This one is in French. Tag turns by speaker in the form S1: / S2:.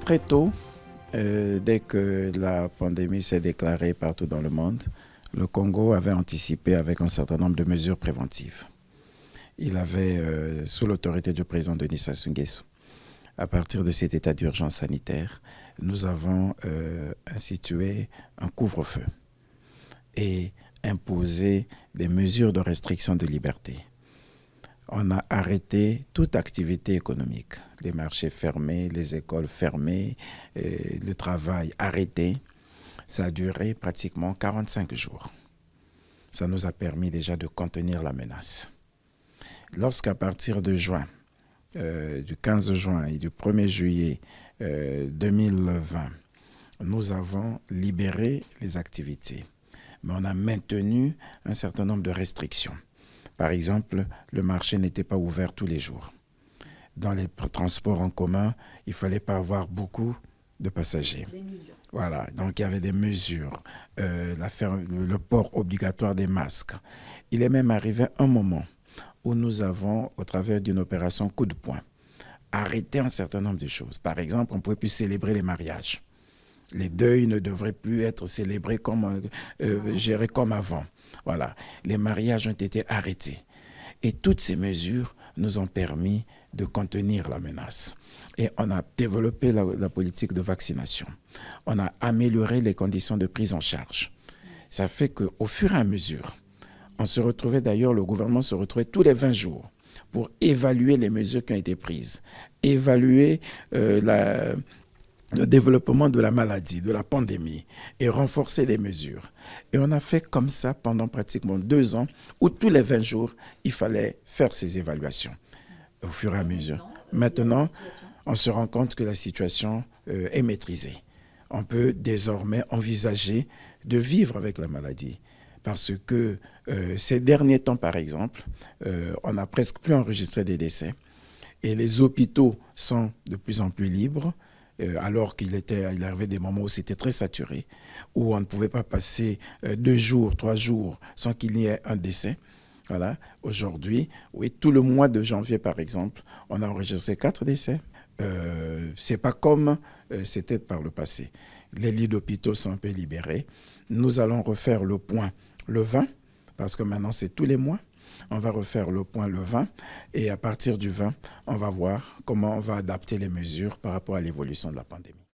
S1: Très tôt, dès que la pandémie s'est déclarée partout dans le monde, le Congo avait anticipé avec un certain nombre de mesures préventives. Il avait, sous l'autorité du président Denis Sassou Nguesso, à partir de cet état d'urgence sanitaire, nous avons institué un couvre-feu et imposé des mesures de restriction de liberté. On a arrêté toute activité économique, les marchés fermés, les écoles fermées, le travail arrêté. Ça a duré pratiquement 45 jours. Ça nous a permis déjà de contenir la menace. Lorsqu'à partir de juin, du 15 juin et du 1er juillet 2020, nous avons libéré les activités, mais on a maintenu un certain nombre de restrictions. Par exemple, le marché n'était pas ouvert tous les jours. Dans les transports en commun, il ne fallait pas avoir beaucoup de passagers. Voilà, donc il y avait des mesures, le port obligatoire des masques. Il est même arrivé un moment où nous avons, au travers d'une opération coup de poing, arrêté un certain nombre de choses. Par exemple, on ne pouvait plus célébrer les mariages. Les deuils ne devraient plus être célébrés gérés comme avant. Voilà, les mariages ont été arrêtés. Et toutes ces mesures nous ont permis de contenir la menace. Et on a développé la politique de vaccination. On a amélioré les conditions de prise en charge. Ça fait qu'au fur et à mesure, on se retrouvait d'ailleurs, le gouvernement se retrouvait tous les 20 jours pour évaluer les mesures qui ont été prises, évaluer le développement de la maladie, de la pandémie, et renforcer les mesures. Et on a fait comme ça pendant pratiquement 2 ans, où tous les 20 jours, il fallait faire ces évaluations au fur et à mesure. Maintenant, on se rend compte que la situation est maîtrisée. On peut désormais envisager de vivre avec la maladie. Parce que ces derniers temps, par exemple, on n'a presque plus enregistré des décès. Et les hôpitaux sont de plus en plus libres. Alors qu'il arrivait des moments où c'était très saturé, où on ne pouvait pas passer 2 jours, 3 jours sans qu'il y ait un décès. Voilà. Aujourd'hui, oui, tout le mois de janvier, par exemple, on a enregistré 4 décès. Ce n'est pas comme c'était par le passé. Les lits d'hôpitaux sont un peu libérés. Nous allons refaire le point le 20, parce que maintenant c'est tous les mois. On va refaire le point le 20 et à partir du 20, on va voir comment on va adapter les mesures par rapport à l'évolution de la pandémie.